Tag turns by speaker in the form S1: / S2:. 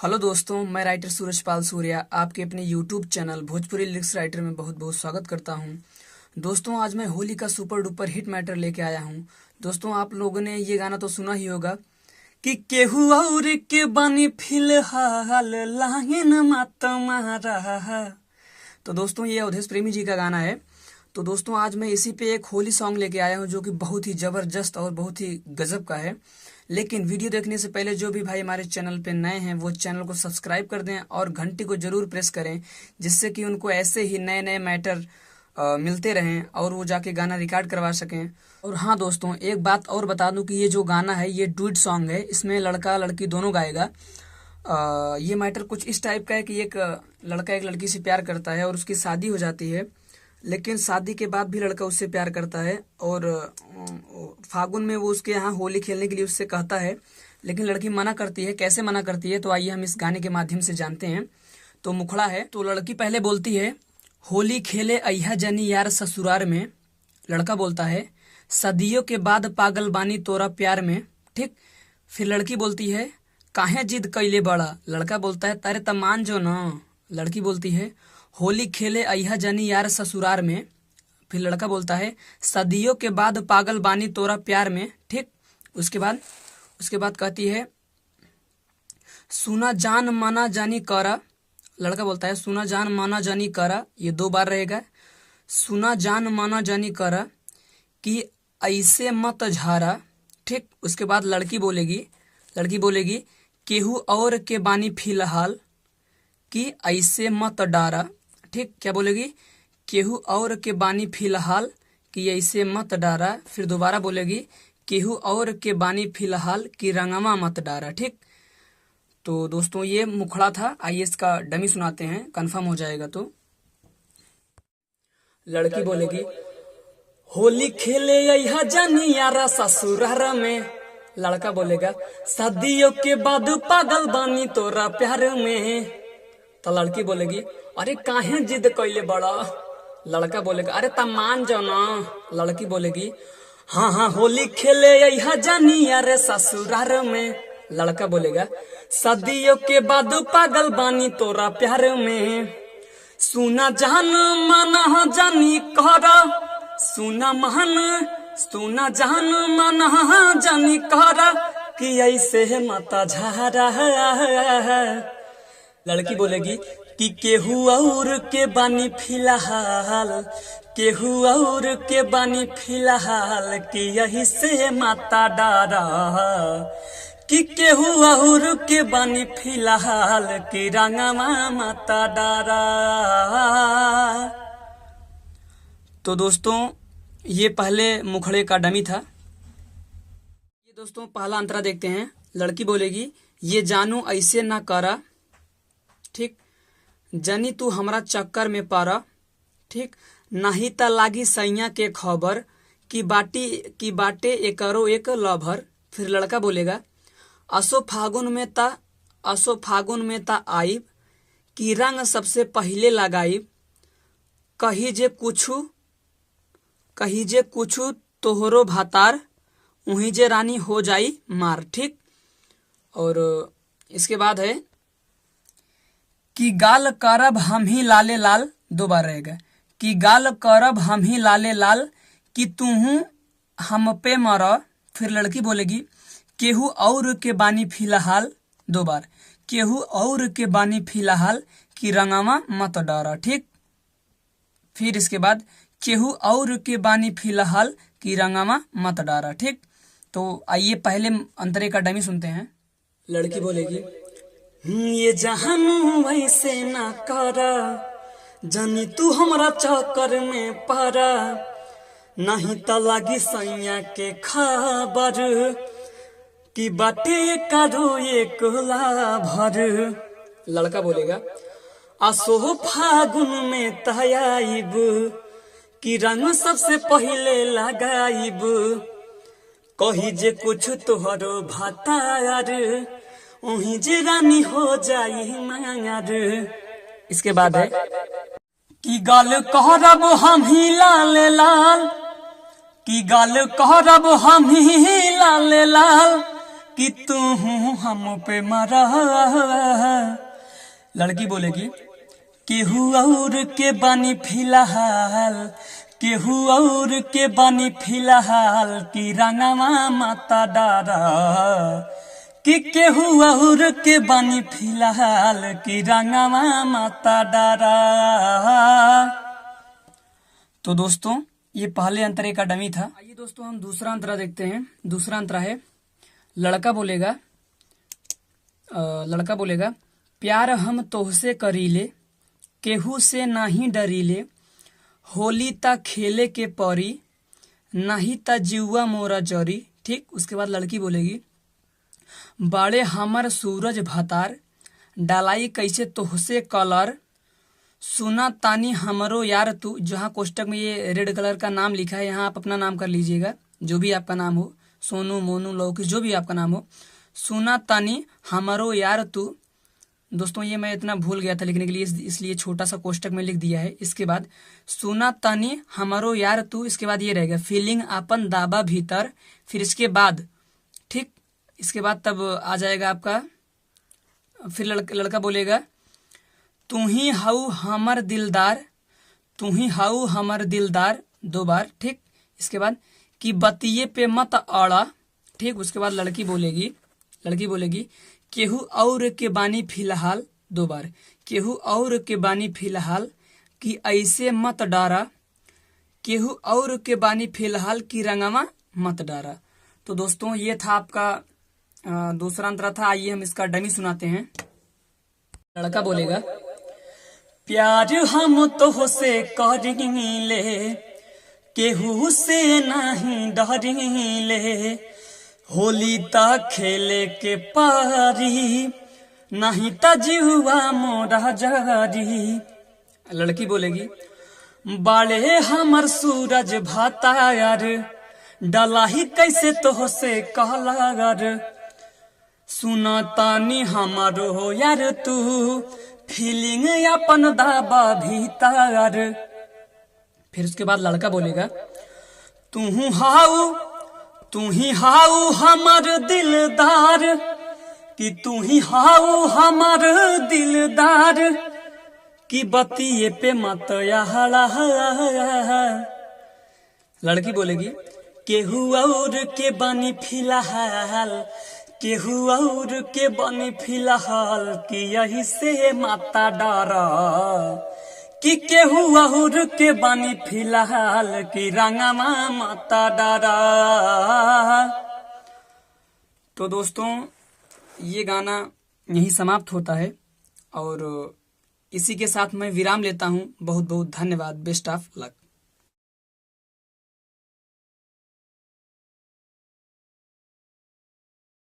S1: Hello दोस्तों, मैं writer सूरज पाल सूर्या आपके अपने YouTube channel Bhojpuri lyrics writer में बहुत बहुत स्वागत करता हूं। दोस्तों, आज मैं होली का सुपर डुपर हिट मैटर लेके आया हूं। दोस्तों, आप लोगों ने ये गाना तो सुना ही होगा कि केहू और के बानी फिलहाल लाइन मत मारा। तो दोस्तों, ये अवधेश प्रेमी जी का गाना है। तो दोस्तों, आज मैं इसी पे एक होली सॉन्ग लेके आया हूँ जो कि बहुत ही जबरदस्त और बहुत ही गजब का है। लेकिन वीडियो देखने से पहले जो भी भाई हमारे चैनल पे नए हैं वो चैनल को सब्सक्राइब कर दें और घंटी को जरूर प्रेस करें, जिससे कि उनको ऐसे ही नए नए मैटर मिलते रहें और वो जाके गाना रिकॉर्ड करवा सकें। और हाँ दोस्तों, एक बात और बता दूं कि ये जो गाना है ये डुएट सॉन्ग है। इसमें लड़का लड़की दोनों गाएगा। ये मैटर कुछ इस टाइप का है कि एक लड़का एक लड़की से प्यार करता है और उसकी शादी हो जाती है, लेकिन शादी के बाद भी लड़का उससे प्यार करता है और फागुन में वो उसके यहाँ होली खेलने के लिए उससे कहता है, लेकिन लड़की मना करती है। कैसे मना करती है तो आइए हम इस गाने के माध्यम से जानते हैं। तो मुखड़ा है। तो लड़की पहले बोलती है, होली खेले अइहा जनी यार ससुरार में। लड़का बोलता है, सदियों के बाद पागल बानी तोरा प्यार में। ठीक। फिर लड़की बोलती है, काहे जिद कैले बड़ा। लड़का बोलता है, तारे तमान जो न। लड़की बोलती है, होली खेले अइहा जनी यार ससुरार में। फिर लड़का बोलता है, सदियों के बाद पागल बानी तोरा प्यार में। ठीक। उसके बाद कहती है, सुना जान माना जानी करा। लड़का बोलता है, सुना जान माना जानी करा। ये 2 बार रहेगा। सुना जान माना जानी करा कि ऐसे मत झारा। ठीक। उसके बाद लड़की बोलेगी केहू और के बानी फिलहाल कि ऐसे मत डारा। ठीक। क्या बोलेगी? केहू और के बानी फिलहाल कि ऐसे मत डारा। फिर दोबारा बोलेगी, केहू और के बानी फिलहाल कि रंगमा मत डारा। ठीक। तो दोस्तों, ये मुखड़ा था। आइए इसका डमी सुनाते हैं, कंफर्म हो जाएगा। तो लड़की बोलेगी, होली खेले अइहा जानी यारा ससुरार में। लड़का बोलेगा, सदियों के बाद पागल बानी तोरा प्यार में। तो लड़की बोलेगी, अरे काहे जिद कैले बड़ा। लड़का बोलेगा, अरे तमान जाओ ना। लड़की बोलेगी, हाँ हाँ होली खेले अइहा जानी यार ससुरार में। लड़का बोलेगा, सदियों के बाद पागल बानी तोरा प्यार में। सुना जान माना जानी करा। सुना जान माना जानी करा कि ऐसे माता झारा। लड़की बोलेगी कि केहू और के बानी फिलहाल, केहू और के बानी फिलहाल कि यही से माता डारा। कि केहू और के बानी फिलहाल कि रंगमा माता डारा। तो दोस्तों, ये पहले मुखड़े का डमी था। ये दोस्तों पहला अंतरा देखते हैं। लड़की बोलेगी, ये जानू ऐसे ना करा। ठीक। जनी तू हमरा चक्कर में पड़ा। ठीक। नहीं त लागी सैया के खबर की बाटे एकरो एक लभर। फिर लड़का बोलेगा, असो फागुन में ता आइब की रंग सबसे पहले लगाइब। कही जे कुछु तोहरो भातार उही जे रानी हो जाई मार। ठीक। और इसके बाद है कि गाल करब हम ही लाले लाल। 2 बार रहेगा। कि गाल करब हम ही लाले लाल कि तूहू हम पे मर। फिर लड़की बोलेगी, केहू और के बानी फिलहाल। 2 बार। केहू और के बानी फिलहाल कि रंगमा मत डरा। ठीक। फिर इसके बाद, केहू और के बानी फिलहाल कि रंगमा मत डारा। ठीक। तो आइए पहले अंतरे का डमी सुनते हैं। लड़की बोलेगी, ये जहानू वैसे ना करा। जानी तू हमरा चक्कर में पड़ा। नहीं त लागी सैया के खबर कि बाटे करो एक लाभर। लड़का बोलेगा, असो फागुन में तयाइब कि रंग सबसे पहले लगाइब। कही जे कुछ तोहरो भातार उही जे रानी हो जाई मार। इसके बाद है कि गाल कहरब हम ही लाल लाल। कि गाल कहरब हम ही लाल लाल कि तू हम पे मरा। लड़की बोलेगी केहू और के बानी फिलहाल, केहू और के बानी फिलहाल की रंगवा माता डारा, कि केहू और के बानी फिलहाल की रंगवा माता डारा। तो दोस्तों ये पहले अंतरे का डमी था। आइए दोस्तों हम दूसरा अंतरा देखते हैं। दूसरा अंतरा है लड़का बोलेगा प्यार हम तोहसे करीले, केहू से नाही डरीले, होली ता खेले के परी, नहीं ता जीवा मोरा जरी। ठीक, उसके बाद लड़की बोलेगी बाड़े हमर सूरज भतार, डालाई कैसे तोहसे कलर, सुना तानी हमरो यार तू। जहाँ कोष्टक में ये रेड कलर का नाम लिखा है, यहाँ आप अपना नाम कर लीजिएगा, जो भी आपका नाम हो, सोनू मोनू लौकी जो भी आपका नाम हो। सुना तानी हमरो यार तू। दोस्तों ये मैं इतना भूल गया था लिखने के लिए, इसलिए छोटा सा कोष्टक में लिख दिया है। इसके बाद सुना तानी हमरो यार तू, इसके बाद ये रहेगा फीलिंग अपन दाबा भीतर। फिर इसके बाद ठीक, इसके बाद तब आ जाएगा आपका, फिर लड़का बोलेगा तू ही हाउ हमर दिलदार, तू ही हाउ हमर दिलदार, 2 बार। ठीक, इसके बाद कि बतिये पे मत अड़ा। ठीक, उसके बाद लड़की बोलेगी केहू और के बानी फिलहाल, 2 बार, केहू और के बानी फिलहाल कि ऐसे मत डारा, केहू और के बानी फिलहाल की रंगवा मत डारा। तो दोस्तों ये था आपका दूसरा अंतरा था। आइए हम इसका डमी सुनाते हैं। लड़का बोलेगा प्यार हम तोहसे करीले, केहू से नहीं डरीले, होली ता खेले के पारी, नहीं ता जीवा मोरा जरी। लड़की बोलेगी बाले हमर सूरज भातार, डलाही कैसे तोहसे कहलार, सुना तानी हमारो यार तू, फीलिंग अपन दाबा भीतर। फिर उसके बाद लड़का बोलेगा तू ही हाउ हमर दिलदार, कि तू ही हाउ हमर दिलदार, कि बतिये पे मत याहला। लड़की बोलेगी केहू और के बानी फिलहाल, केहू और के बानी फिलहाल, कि यही से माता डारा, कि केहू और के बानी फिलहाल की रंगवा माता डारा। तो दोस्तों ये गाना यही समाप्त होता है और इसी के साथ मैं विराम लेता हूँ। बहुत बहुत धन्यवाद। Best of luck.